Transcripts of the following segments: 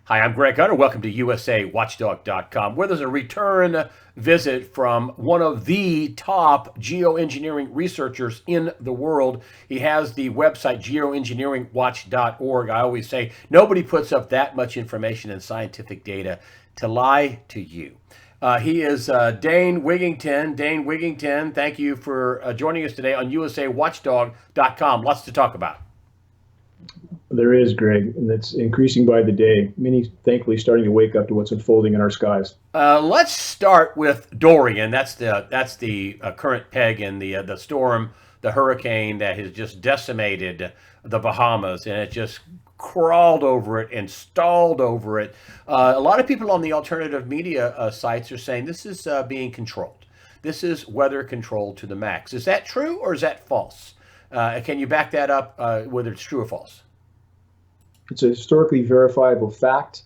Hi, I'm Greg Hunter. Welcome to USAWatchdog.com, where there's a return visit from one of the top geoengineering researchers in the world. He has the website geoengineeringwatch.org. I always say nobody puts up that much information and scientific data to lie to you. He is Dane Wigington. Dane Wigington, thank you for joining us today on USAWatchdog.com. Lots to talk about. There is, Greg, and it's increasing by the day. Many, thankfully, starting to wake up to what's unfolding in our skies. Let's start with Dorian. That's the current peg in the storm, the hurricane that has just decimated the Bahamas, and it just crawled over it and stalled over it. A lot of people on the alternative media sites are saying this is being controlled. This is weather controlled to the max. Is that true or is that false? Can you back that up, whether it's true or false? It's a historically verifiable fact.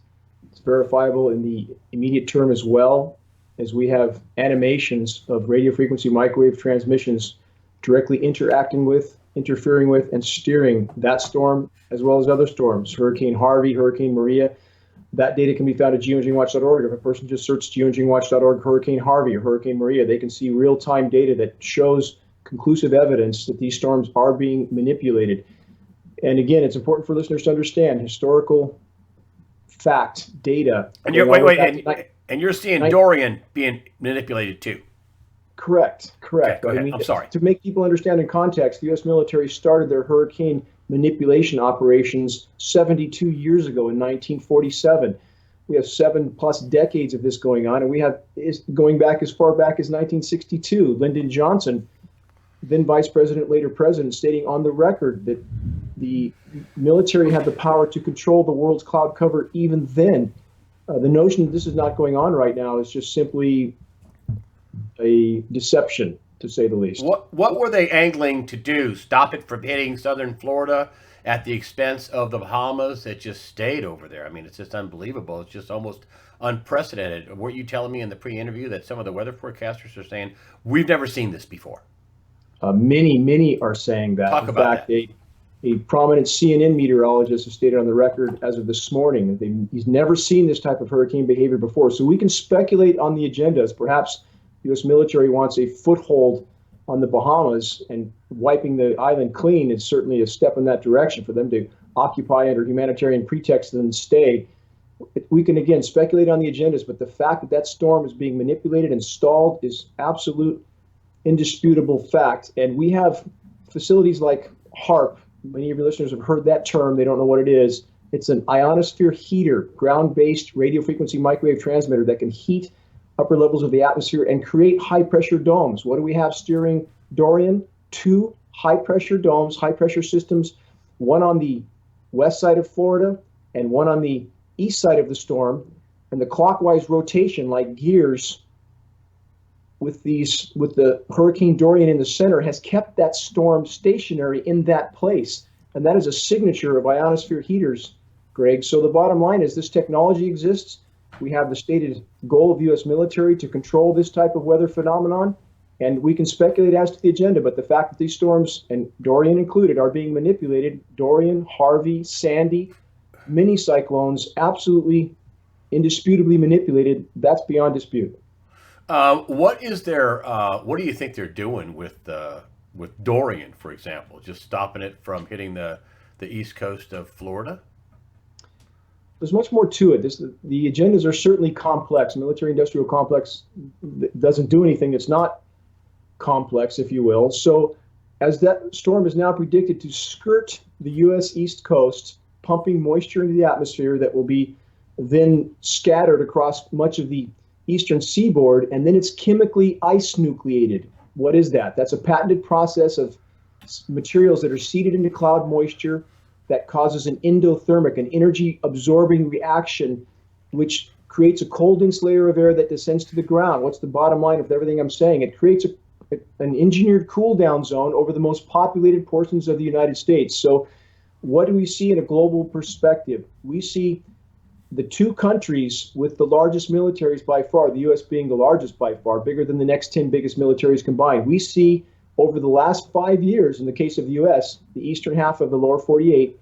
It's verifiable in the immediate term as well, as we have animations of radio frequency microwave transmissions directly interacting with, interfering with, and steering that storm, as well as other storms, Hurricane Harvey, Hurricane Maria. That data can be found at geoengineeringwatch.org. If a person just searches geoengineeringwatch.org, Hurricane Harvey or Hurricane Maria, they can see real-time data that shows conclusive evidence that these storms are being manipulated. And again, it's important for listeners to understand historical fact, data. And you're seeing Dorian being manipulated too. Correct. Okay, go ahead. I'm sorry. To make people understand in context, the U.S. military started their hurricane manipulation operations 72 years ago in 1947. We have 7+ decades of this going on, and we have going back as far back as 1962. Lyndon Johnson, then vice president, later president, stating on the record that the military had the power to control the world's cloud cover even then. The notion that this is not going on right now is just simply a deception, to say the least. What were they angling to do? Stop it from hitting southern Florida at the expense of the Bahamas? It just stayed over there. I mean, it's just unbelievable. It's just almost unprecedented. Weren't you telling me in the pre-interview that some of the weather forecasters are saying, we've never seen this before? Many are saying that. Talk about that. A prominent CNN meteorologist has stated on the record as of this morning that he's never seen this type of hurricane behavior before. So we can speculate on the agendas. Perhaps the U.S. military wants a foothold on the Bahamas, and wiping the island clean is certainly a step in that direction for them to occupy under humanitarian pretext and then stay. We can, again, speculate on the agendas, but the fact that that storm is being manipulated and stalled is absolute, indisputable fact. And we have facilities like HARP. Many of your listeners have heard that term. They don't know what it is. It's an ionosphere heater, ground-based radio frequency microwave transmitter that can heat upper levels of the atmosphere and create high-pressure domes. What do we have steering Dorian? 2 high-pressure domes, high-pressure systems, one on the west side of Florida and one on the east side of the storm. And the clockwise rotation, like gears, with the Hurricane Dorian in the center, has kept that storm stationary in that place. And that is a signature of ionosphere heaters, Greg. So the bottom line is this technology exists. We have the stated goal of the U.S. military to control this type of weather phenomenon. And we can speculate as to the agenda, but the fact that these storms, and Dorian included, are being manipulated, Dorian, Harvey, Sandy, mini cyclones, absolutely indisputably manipulated, that's beyond dispute. What do you think they're doing with Dorian, for example? Just stopping it from hitting the east coast of Florida? There's much more to it. The agendas are certainly complex. Military-industrial complex doesn't do anything that's not complex, if you will. So as that storm is now predicted to skirt the U.S. East Coast, pumping moisture into the atmosphere that will be then scattered across much of the eastern seaboard, and then it's chemically ice nucleated. What is that? That's a patented process of materials that are seeded into cloud moisture that causes an endothermic, an energy absorbing reaction, which creates a cold dense layer of air that descends to the ground. What's the bottom line of everything I'm saying? It creates an engineered cool down zone over the most populated portions of the United States. So what do we see in a global perspective? We see the 2 countries with the largest militaries by far, the U.S. being the largest by far, bigger than the next 10 biggest militaries combined. We see over the last 5 years, in the case of the U.S., the eastern half of the lower 48,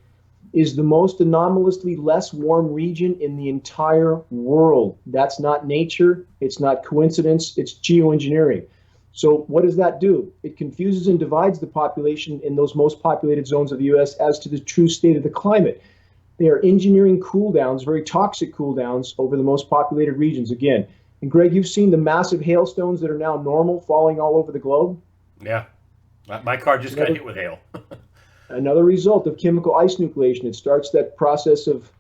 is the most anomalously less warm region in the entire world. That's not nature. It's not coincidence. It's geoengineering. So what does that do? It confuses and divides the population in those most populated zones of the U.S. as to the true state of the climate. They are engineering cool downs, very toxic cool downs over the most populated regions again. And Greg, you've seen the massive hailstones that are now normal falling all over the globe? Yeah. My car just got hit with hail. Another result of chemical ice nucleation. It starts that process of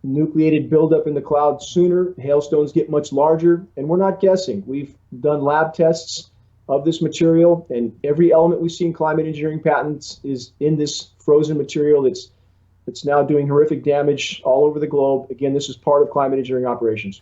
nucleated buildup in the cloud sooner. Hailstones get much larger, and we're not guessing. We've done lab tests of this material, and every element we see in climate engineering patents is in this frozen material that's now doing horrific damage all over the globe. Again, this is part of climate engineering operations.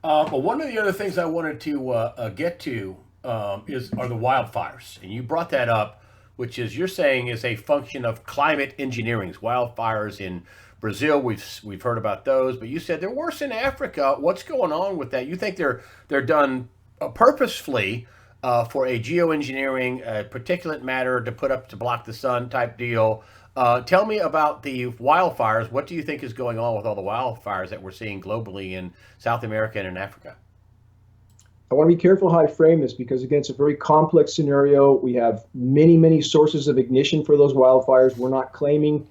Well, one of the other things I wanted to get to are the wildfires, and you brought that up, which is you're saying is a function of climate engineering. Wildfires in Brazil, we've heard about those, but you said they're worse in Africa. What's going on with that? You think they're done purposefully for a geoengineering, particulate matter to put up to block the sun type deal? Tell me about the wildfires. What do you think is going on with all the wildfires that we're seeing globally in South America and in Africa? I want to be careful how I frame this because, again, it's a very complex scenario. We have many, many sources of ignition for those wildfires. We're not claiming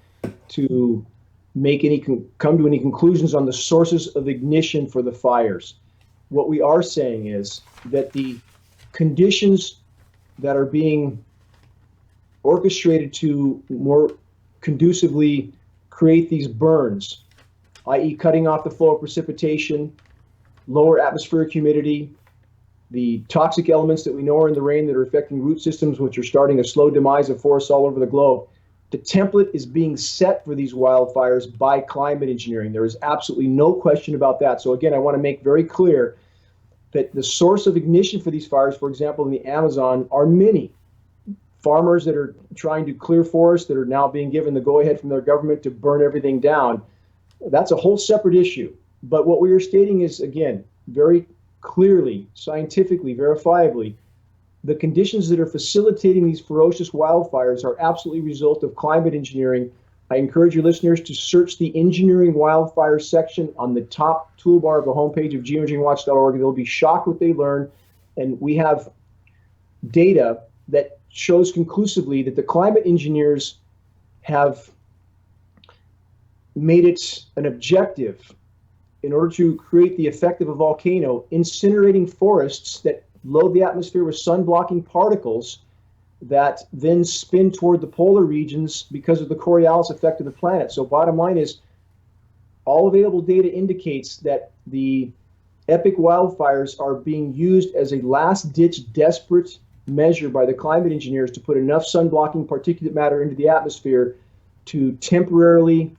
to make come to any conclusions on the sources of ignition for the fires. What we are saying is that the conditions that are being orchestrated to more conducively create these burns, i.e. cutting off the flow of precipitation, lower atmospheric humidity, the toxic elements that we know are in the rain that are affecting root systems, which are starting a slow demise of forests all over the globe. The template is being set for these wildfires by climate engineering. There is absolutely no question about that. So again, I want to make very clear that the source of ignition for these fires, for example, in the Amazon, are many. Farmers that are trying to clear forests that are now being given the go-ahead from their government to burn everything down. That's a whole separate issue. But what we are stating is, again, very clearly, scientifically, verifiably, the conditions that are facilitating these ferocious wildfires are absolutely a result of climate engineering. I encourage your listeners to search the engineering wildfire section on the top toolbar of the homepage of geoengineeringwatch.org. They'll be shocked what they learn. And we have data that shows conclusively that the climate engineers have made it an objective in order to create the effect of a volcano, incinerating forests that load the atmosphere with sun-blocking particles that then spin toward the polar regions because of the Coriolis effect of the planet. So bottom line is, all available data indicates that the epic wildfires are being used as a last-ditch desperate measure by the climate engineers to put enough sun-blocking particulate matter into the atmosphere to temporarily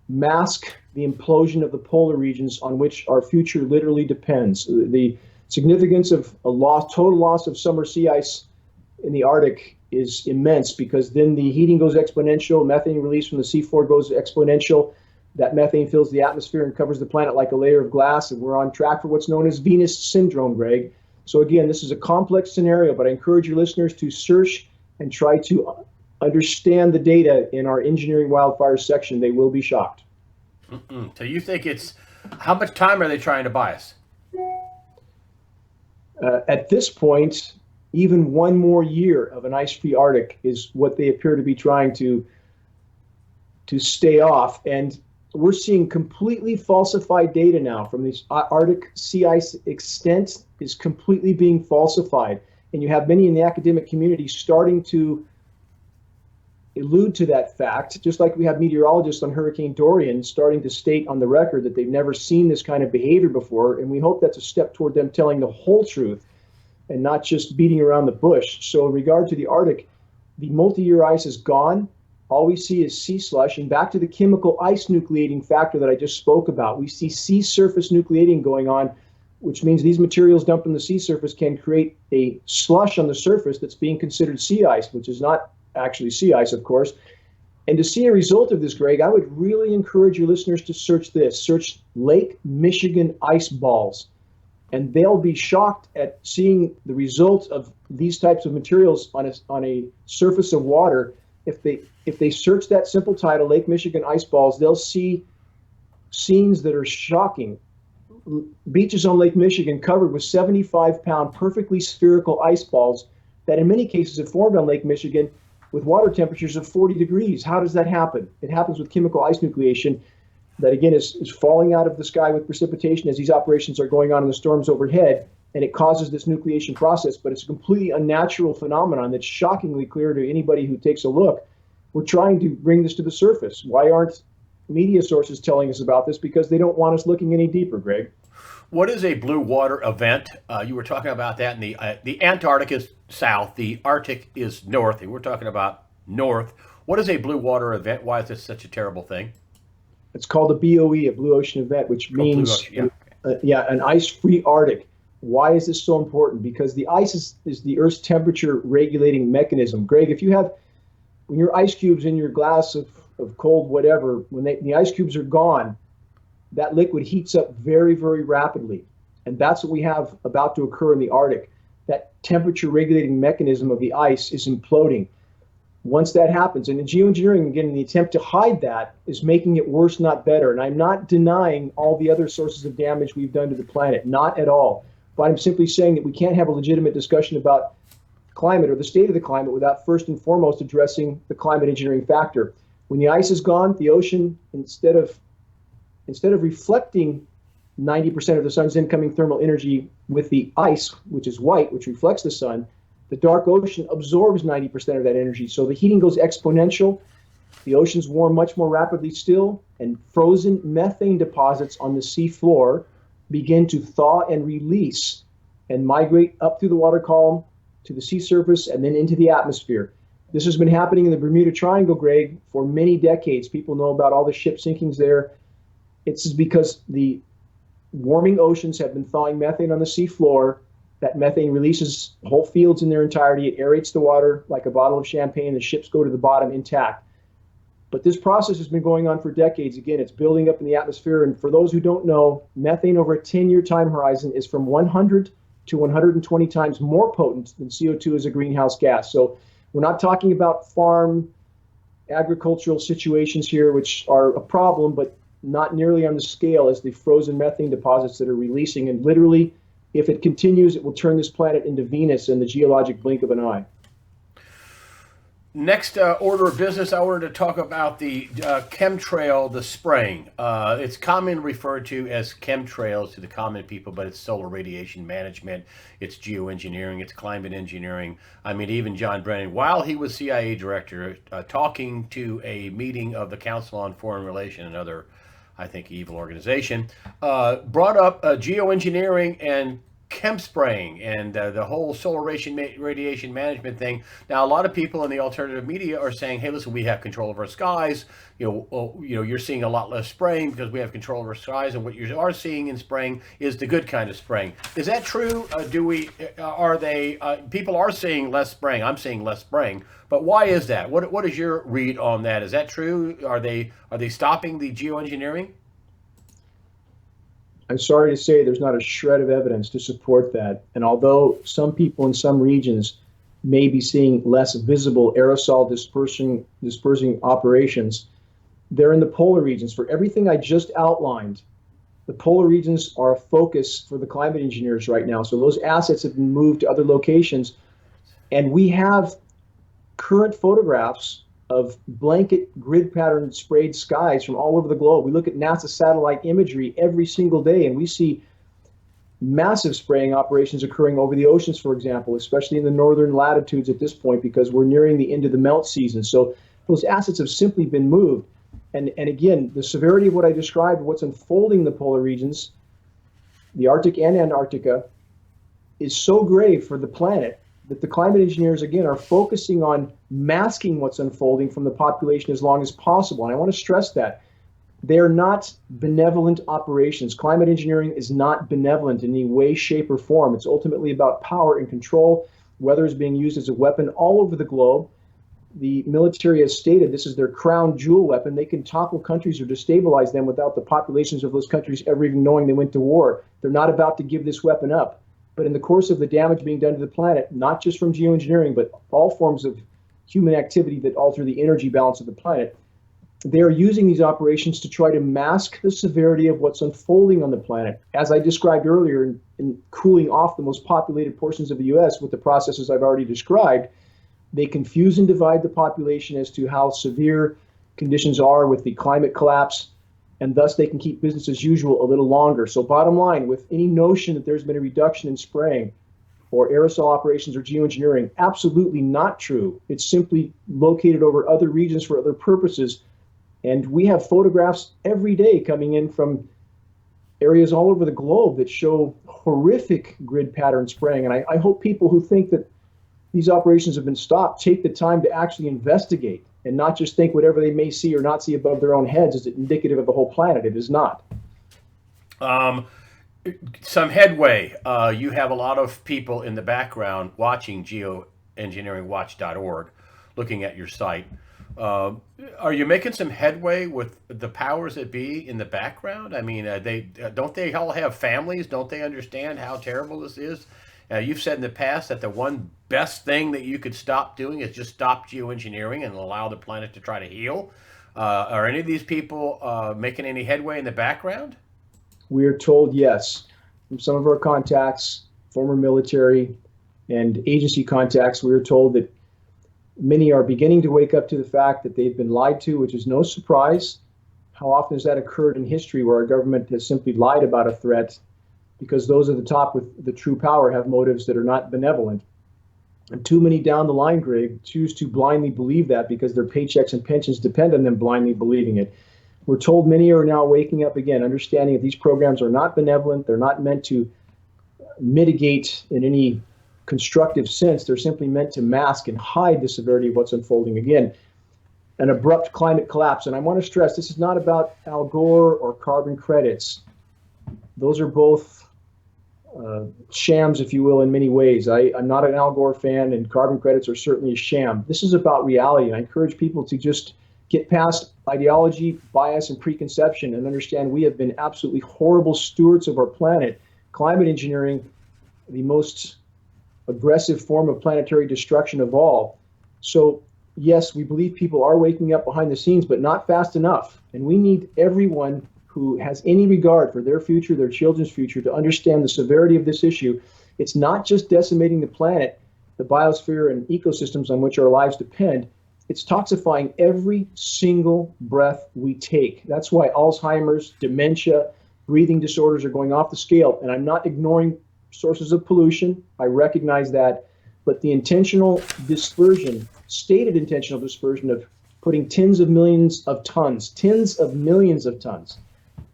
mask the implosion of the polar regions on which our future literally depends. The significance of a total loss of summer sea ice in the Arctic is immense because then the heating goes exponential, methane release from the seafloor goes exponential. That methane fills the atmosphere and covers the planet like a layer of glass, and we're on track for what's known as Venus syndrome, Greg. So again, this is a complex scenario, but I encourage your listeners to search and try to understand the data in our engineering wildfires section. They will be shocked. So you think how much time are they trying to buy us? At this point, even one more year of an ice-free Arctic is what they appear to be trying to stay off. And we're seeing completely falsified data now from these Arctic sea ice extent is completely being falsified. And you have many in the academic community starting to allude to that fact, just like we have meteorologists on Hurricane Dorian starting to state on the record that they've never seen this kind of behavior before. And we hope that's a step toward them telling the whole truth and not just beating around the bush. So in regard to the Arctic, the multi-year ice is gone. All we see is sea slush. And back to the chemical ice nucleating factor that I just spoke about, we see sea surface nucleating going on, which means these materials dumped on the sea surface can create a slush on the surface that's being considered sea ice, which is not actually sea ice, of course. And to see a result of this, Greg, I would really encourage your listeners to search this. Search Lake Michigan ice balls. And they'll be shocked at seeing the result of these types of materials on a surface of water. if they search that simple title, Lake Michigan ice balls, they'll see scenes that are shocking. Beaches on Lake Michigan covered with 75-pound perfectly spherical ice balls that in many cases have formed on Lake Michigan with water temperatures of 40 degrees. How does that happen? It happens with chemical ice nucleation that, again, is falling out of the sky with precipitation as these operations are going on in the storms overhead, and it causes this nucleation process. But it's a completely unnatural phenomenon that's shockingly clear to anybody who takes a look. We're trying to bring this to the surface. Why aren't media sources telling us about this? Because they don't want us looking any deeper, Greg. What is a blue water event? You were talking about that in the Antarctic is south, the Arctic is north, and we're talking about north. What is a blue water event? Why is this such a terrible thing? It's called a BOE, a blue ocean event, which means an ice-free Arctic. Why is this so important? Because the ice is the Earth's temperature regulating mechanism. Greg, when your ice cubes in your glass of cold whatever, when the ice cubes are gone, that liquid heats up very, very rapidly. And that's what we have about to occur in the Arctic. That temperature regulating mechanism of the ice is imploding. Once that happens, and in geoengineering, again, the attempt to hide that is making it worse, not better. And I'm not denying all the other sources of damage we've done to the planet, not at all. But I'm simply saying that we can't have a legitimate discussion about climate or the state of the climate without first and foremost addressing the climate engineering factor. When the ice is gone, the ocean, instead of reflecting 90% of the sun's incoming thermal energy with the ice, which is white, which reflects the sun, the dark ocean absorbs 90% of that energy. So the heating goes exponential. The oceans warm much more rapidly still, and frozen methane deposits on the sea floor begin to thaw and release and migrate up through the water column to the sea surface and then into the atmosphere. This has been happening in the Bermuda Triangle, Greg, for many decades. People know about all the ship sinkings there. It's because the warming oceans have been thawing methane on the sea floor. That methane releases whole fields in their entirety. It aerates the water like a bottle of champagne. The ships go to the bottom intact. But this process has been going on for decades. Again, it's building up in the atmosphere. And for those who don't know, methane over a 10-year time horizon is from 100 to 120 times more potent than CO2 as a greenhouse gas. So we're not talking about farm agricultural situations here, which are a problem, but not nearly on the scale as the frozen methane deposits that are releasing. And literally, if it continues, it will turn this planet into Venus in the geologic blink of an eye. Next order of business, I wanted to talk about the chemtrail, the spraying. It's commonly referred to as chemtrails to the common people, but it's solar radiation management, it's geoengineering, it's climate engineering. I mean, even John Brennan, while he was CIA director, talking to a meeting of the Council on Foreign Relations, another, I think, evil organization, brought up geoengineering and chem spraying and the whole solar radiation management thing. Now, a lot of people in the alternative media are saying, "Hey, listen, we have control of our skies. You're seeing a lot less spraying because we have control of our skies, and what you are seeing in spraying is the good kind of spraying." Is that true? People are seeing less spraying. I'm seeing less spraying, but why is that? What is your read on that? Is that true? Are they stopping the geoengineering? I'm sorry to say there's not a shred of evidence to support that. And although some people in some regions may be seeing less visible aerosol dispersing operations, they're in the polar regions. For everything I just outlined, the polar regions are a focus for the climate engineers right now. So those assets have been moved to other locations. And we have current photographs of blanket grid pattern sprayed skies from all over the globe. We look at NASA satellite imagery every single day, and we see massive spraying operations occurring over the oceans, for example, especially in the northern latitudes at this point, because we're nearing the end of the melt season. So those assets have simply been moved. And again, the severity of what I described, what's unfolding in the polar regions, the Arctic and Antarctica, is so grave for the planet that the climate engineers, again, are focusing on masking what's unfolding from the population as long as possible. And I want to stress that. They are not benevolent operations. Climate engineering is not benevolent in any way, shape, or form. It's ultimately about power and control. Weather is being used as a weapon all over the globe. The military has stated this is their crown jewel weapon. They can topple countries or destabilize them without the populations of those countries ever even knowing they went to war. They're not about to give this weapon up. But in the course of the damage being done to the planet, not just from geoengineering, but all forms of human activity that alter the energy balance of the planet. They are using these operations to try to mask the severity of what's unfolding on the planet. As I described earlier, in cooling off the most populated portions of the U.S. with the processes I've already described, they confuse and divide the population as to how severe conditions are with the climate collapse, and thus they can keep business as usual a little longer. So bottom line, with any notion that there's been a reduction in spraying or aerosol operations or geoengineering, absolutely not true. It's simply located over other regions for other purposes. And we have photographs every day coming in from areas all over the globe that show horrific grid pattern spraying. And I hope people who think that these operations have been stopped take the time to actually investigate and not just think whatever they may see or not see above their own heads is indicative of the whole planet. It is not. Some headway. You have a lot of people in the background watching geoengineeringwatch.org, looking at your site. Are you making some headway with the powers that be in the background? I mean, don't they all have families? Don't they understand how terrible this is? You've said in the past that the one best thing that you could stop doing is just stop geoengineering and allow the planet to try to heal. Are any of these people making any headway in the background? We are told yes. From some of our contacts, former military and agency contacts, we are told that many are beginning to wake up to the fact that they've been lied to, which is no surprise. How often has that occurred in history where our government has simply lied about a threat because those at the top with the true power have motives that are not benevolent? And too many down the line, Greg, choose to blindly believe that because their paychecks and pensions depend on them blindly believing it. We're told many are now waking up again, understanding that these programs are not benevolent. They're not meant to mitigate in any constructive sense. They're simply meant to mask and hide the severity of what's unfolding. Again, an abrupt climate collapse. And I want to stress, this is not about Al Gore or carbon credits. Those are both shams, if you will, in many ways. I'm not an Al Gore fan, and carbon credits are certainly a sham. This is about reality, and I encourage people to just get past ideology, bias, and preconception and understand we have been absolutely horrible stewards of our planet. Climate engineering, the most aggressive form of planetary destruction of all. So yes, we believe people are waking up behind the scenes, but not fast enough. And we need everyone who has any regard for their future, their children's future, to understand the severity of this issue. It's not just decimating the planet, the biosphere and ecosystems on which our lives depend. It's toxifying every single breath we take. That's why Alzheimer's, dementia, breathing disorders are going off the scale. And I'm not ignoring sources of pollution. I recognize that. But the intentional dispersion, stated intentional dispersion of putting tens of millions of tons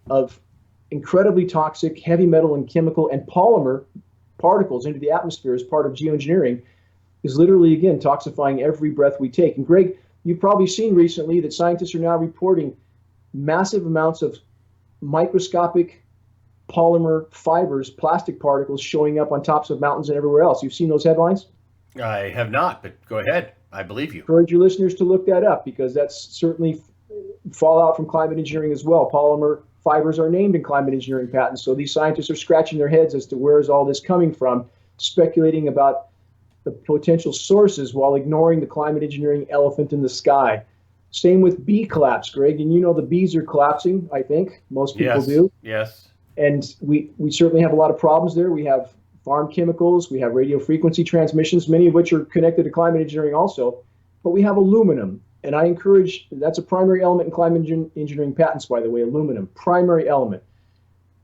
of incredibly toxic heavy metal and chemical and polymer particles into the atmosphere as part of geoengineering is literally, again, toxifying every breath we take. And Greg, you've probably seen recently that scientists are now reporting massive amounts of microscopic polymer fibers, plastic particles showing up on tops of mountains and everywhere else. You've seen those headlines? I have not, but go ahead. I believe you. Encourage your listeners to look that up because that's certainly fallout from climate engineering as well. Polymer fibers are named in climate engineering patents. So these scientists are scratching their heads as to where is all this coming from, speculating about the potential sources while ignoring the climate engineering elephant in the sky. Same with bee collapse, Greg. And you know the bees are collapsing, I think. Most people do. Yes. And we certainly have a lot of problems there. We have farm chemicals, we have radio frequency transmissions, many of which are connected to climate engineering also. But we have aluminum. And I encourage, that's a primary element in climate engineering patents, by the way, aluminum, primary element.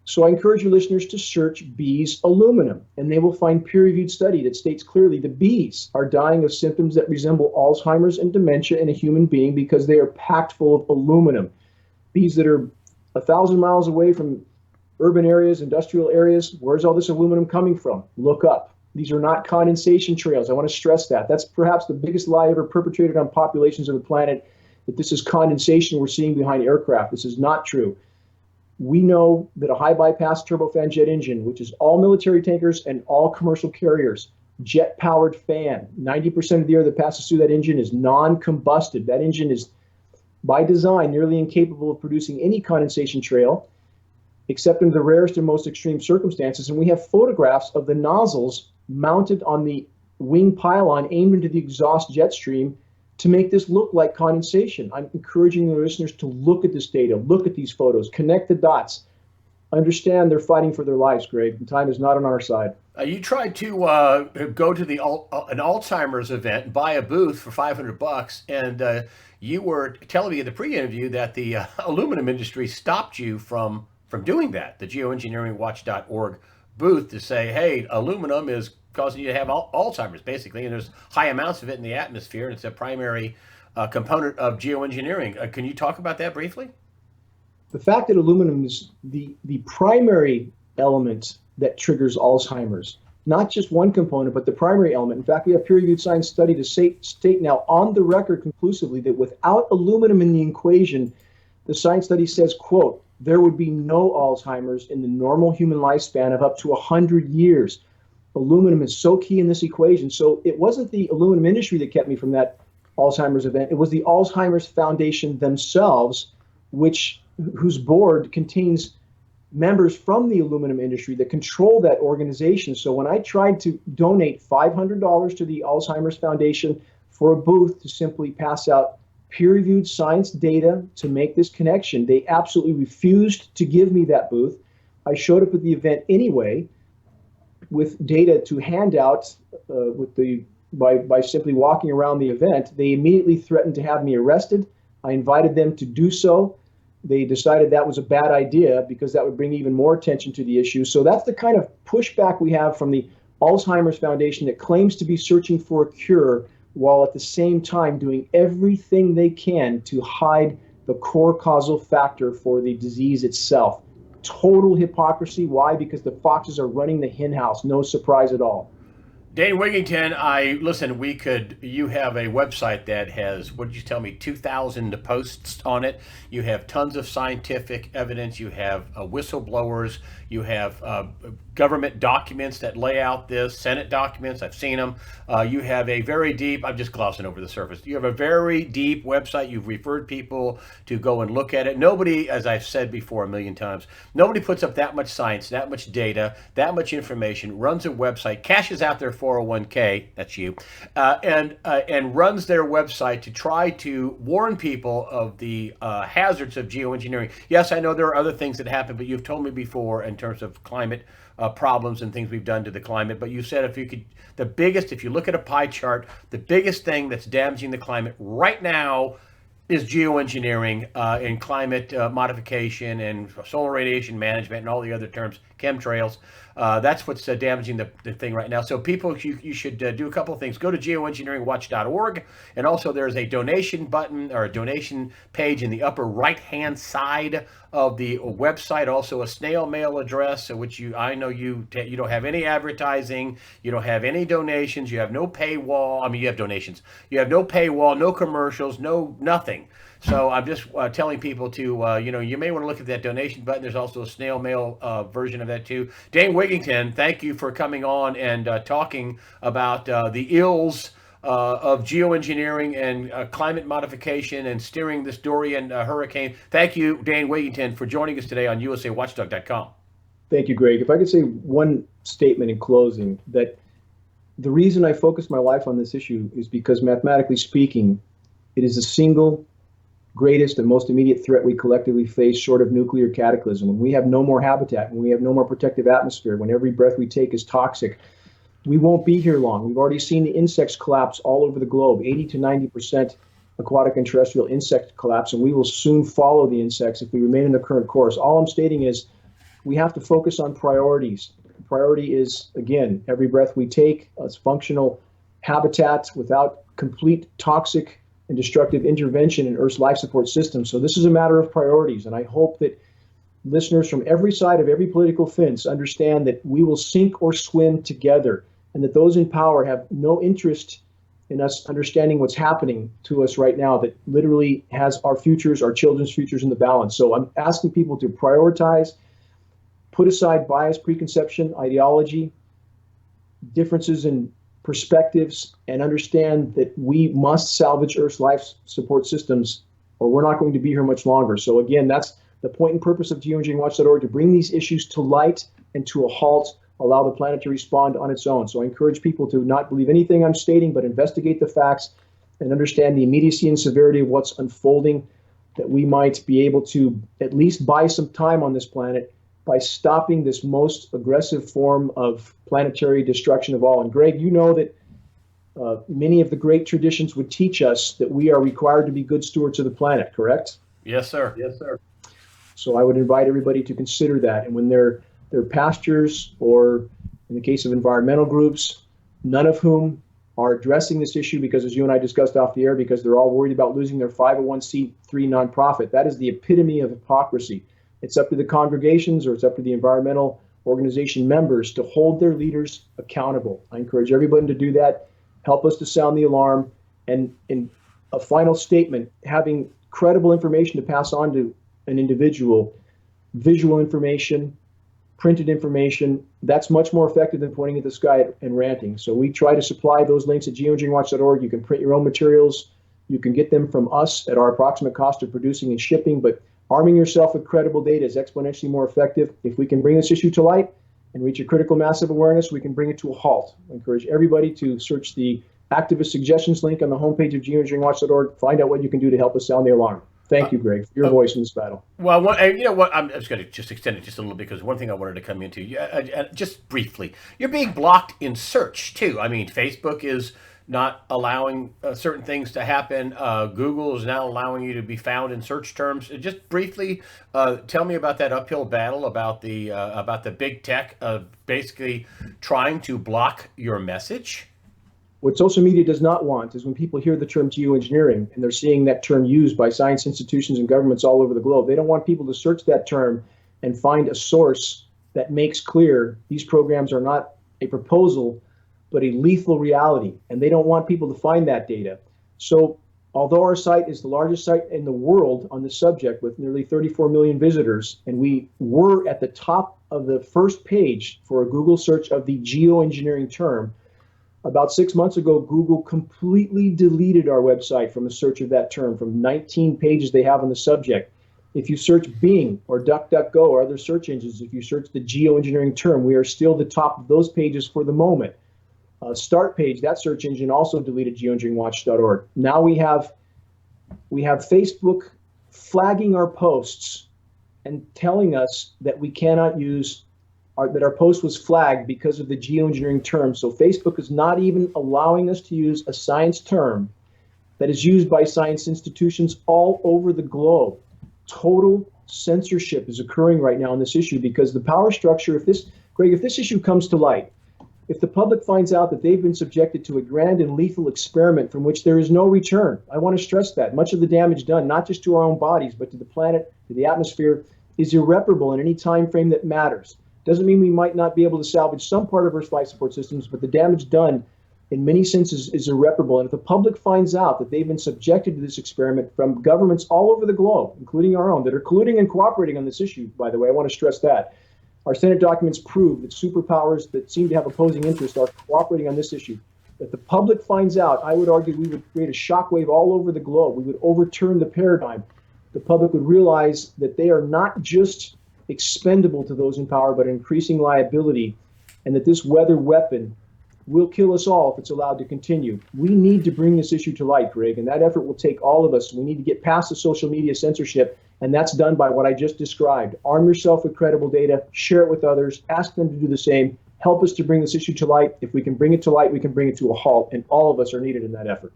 So I encourage your listeners to search bees aluminum, and they will find peer-reviewed study that states clearly the bees are dying of symptoms that resemble Alzheimer's and dementia in a human being because they are packed full of aluminum. Bees that are 1,000 miles away from urban areas, industrial areas, where's all this aluminum coming from? Look up. These are not condensation trails. I want to stress that. That's perhaps the biggest lie ever perpetrated on populations of the planet, that this is condensation we're seeing behind aircraft. This is not true. We know that a high bypass turbofan jet engine, which is all military tankers and all commercial carriers, jet-powered fan, 90% of the air that passes through that engine is non-combusted. That engine is, by design, nearly incapable of producing any condensation trail, except in the rarest and most extreme circumstances. And we have photographs of the nozzles mounted on the wing pylon aimed into the exhaust jet stream to make this look like condensation. I'm encouraging the listeners to look at this data, look at these photos, connect the dots, understand they're fighting for their lives, Greg. And time is not on our side. You tried to go to an Alzheimer's event and buy a booth for $500, and you were telling me in the pre-interview that the aluminum industry stopped you from doing that. The geoengineeringwatch.org booth to say, hey, aluminum is causing you to have Alzheimer's, basically, and there's high amounts of it in the atmosphere, and it's a primary component of geoengineering. Can you talk about that briefly? The fact that aluminum is the primary element that triggers Alzheimer's, not just one component, but the primary element. In fact, we have peer-reviewed science study to state now on the record conclusively that without aluminum in the equation, the science study says, quote, there would be no Alzheimer's in the normal human lifespan of up to 100 years. Aluminum is so key in this equation. So it wasn't the aluminum industry that kept me from that Alzheimer's event. It was the Alzheimer's Foundation themselves, whose board contains members from the aluminum industry that control that organization. So when I tried to donate $500 to the Alzheimer's Foundation for a booth to simply pass out peer-reviewed science data to make this connection, they absolutely refused to give me that booth. I showed up at the event anyway with data to hand out by simply walking around the event. They immediately threatened to have me arrested. I invited them to do so. They decided that was a bad idea because that would bring even more attention to the issue. So that's the kind of pushback we have from the Alzheimer's Foundation that claims to be searching for a cure while at the same time doing everything they can to hide the core causal factor for the disease itself. Total hypocrisy. Why? Because the foxes are running the hen house. No surprise at all. Dane Wigington, you have a website that has, what did you tell me, 2,000 posts on it. You have tons of scientific evidence. You have whistleblowers. You have government documents that lay out this, Senate documents. I've seen them. You have a very deep, I'm just glossing over the surface. You have a very deep website. You've referred people to go and look at it. Nobody, as I've said before a million times, nobody puts up that much science, that much data, that much information, runs a website, cashes out their 401k, that's you, and runs their website to try to warn people of the hazards of geoengineering. Yes, I know there are other things that happen, but you've told me before in terms of climate problems and things we've done to the climate. But you said if you look at a pie chart, the biggest thing that's damaging the climate right now is geoengineering and climate modification and solar radiation management and all the other terms, chemtrails. That's what's damaging the thing right now. So people, you should do a couple of things. Go to geoengineeringwatch.org, and also there's a donation button or a donation page in the upper right-hand side of the website. Also a snail mail address, which I know you don't have any advertising, you don't have any donations, you have no paywall. I mean, you have donations. You have no paywall, no commercials, no nothing. So I'm just telling people to, you may want to look at that donation button. There's also a snail mail version of that too. Dane Wigington, thank you for coming on and talking about the ills of geoengineering and climate modification and steering this Dorian hurricane. Thank you, Dane Wigington, for joining us today on USAWatchdog.com. Thank you, Greg. If I could say one statement in closing, that the reason I focus my life on this issue is because mathematically speaking, it is the single greatest and most immediate threat we collectively face short of nuclear cataclysm. When we have no more habitat, when we have no more protective atmosphere, when every breath we take is toxic, we won't be here long. We've already seen the insects collapse all over the globe, 80 to 90% aquatic and terrestrial insect collapse, and we will soon follow the insects if we remain in the current course. All I'm stating is we have to focus on priorities. Priority is, again, every breath we take, it's functional habitat without complete toxic and destructive intervention in Earth's life support system. So this is a matter of priorities, and I hope that listeners from every side of every political fence understand that we will sink or swim together, and that those in power have no interest in us understanding what's happening to us right now that literally has our futures, our children's futures in the balance. So I'm asking people to prioritize, put aside bias, preconception, ideology, differences in perspectives, and understand that we must salvage Earth's life support systems or we're not going to be here much longer. So again, that's the point and purpose of geoengineeringwatch.org, to bring these issues to light and to a halt, allow the planet to respond on its own. So I encourage people to not believe anything I'm stating, but investigate the facts and understand the immediacy and severity of what's unfolding, that we might be able to at least buy some time on this planet by stopping this most aggressive form of planetary destruction of all. And Greg, you know that many of the great traditions would teach us that we are required to be good stewards of the planet, correct? Yes, sir. Yes, sir. So I would invite everybody to consider that. And when their pastors, or in the case of environmental groups, none of whom are addressing this issue because, as you and I discussed off the air, because they're all worried about losing their 501c3 nonprofit, that is the epitome of hypocrisy. It's up to the congregations, or it's up to the environmental organization members to hold their leaders accountable. I encourage everybody to do that. Help us to sound the alarm. And in a final statement, having credible information to pass on to an individual, visual information, printed information, that's much more effective than pointing at the sky and ranting. So we try to supply those links at geoengineeringwatch.org. You can print your own materials. You can get them from us at our approximate cost of producing and shipping, but arming yourself with credible data is exponentially more effective. If we can bring this issue to light and reach a critical mass of awareness, we can bring it to a halt. I encourage everybody to search the activist suggestions link on the homepage of geoengineeringwatch.org. Find out what you can do to help us sound the alarm. Thank you, Greg, for your voice in this battle. Well, you know what? I'm just going to just extend it just a little bit, because one thing I wanted to come into, just briefly, you're being blocked in search too. I mean, Facebook is not allowing certain things to happen. Google is now allowing you to be found in search terms. Just briefly, tell me about that uphill battle, about the big tech basically trying to block your message. What social media does not want is when people hear the term geoengineering and they're seeing that term used by science institutions and governments all over the globe. They don't want people to search that term and find a source that makes clear these programs are not a proposal, but a lethal reality. And they don't want people to find that data. So although our site is the largest site in the world on the subject with nearly 34 million visitors, and we were at the top of the first page for a Google search of the geoengineering term, about 6 months ago, Google completely deleted our website from a search of that term from 19 pages they have on the subject. If you search Bing or DuckDuckGo or other search engines, if you search the geoengineering term, we are still the top of those pages for the moment. Start Page, that search engine, also deleted geoengineeringwatch.org. Now we have Facebook flagging our posts and telling us that we cannot use that our post was flagged because of the geoengineering term. So Facebook is not even allowing us to use a science term that is used by science institutions all over the globe. Total censorship is occurring right now on this issue, because the power structure, if this issue comes to light, if the public finds out that they've been subjected to a grand and lethal experiment from which there is no return, I want to stress that much of the damage done, not just to our own bodies, but to the planet, to the atmosphere, is irreparable in any time frame that matters. Doesn't mean we might not be able to salvage some part of Earth's life support systems, but the damage done in many senses is irreparable. And if the public finds out that they've been subjected to this experiment from governments all over the globe, including our own, that are colluding and cooperating on this issue, by the way, I want to stress that. Our Senate documents prove that superpowers that seem to have opposing interests are cooperating on this issue. If the public finds out, I would argue we would create a shockwave all over the globe. We would overturn the paradigm. The public would realize that they are not just expendable to those in power, but an increasing liability, and that this weather weapon will kill us all if it's allowed to continue. We need to bring this issue to light, Greg, and that effort will take all of us. We need to get past the social media censorship, and that's done by what I just described. Arm yourself with credible data, share it with others, ask them to do the same, help us to bring this issue to light. If we can bring it to light, we can bring it to a halt, and all of us are needed in that effort.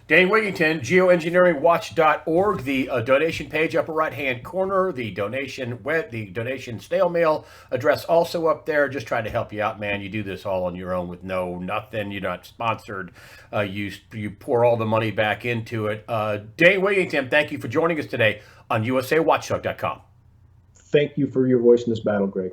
Dane Wigington, geoengineeringwatch.org, the donation page, upper right-hand corner, the donation snail mail address also up there. Just trying to help you out, man. You do this all on your own with nothing. You're not sponsored. You pour all the money back into it. Dane Wigington, thank you for joining us today on USAWatchdog.com. Thank you for your voice in this battle, Greg.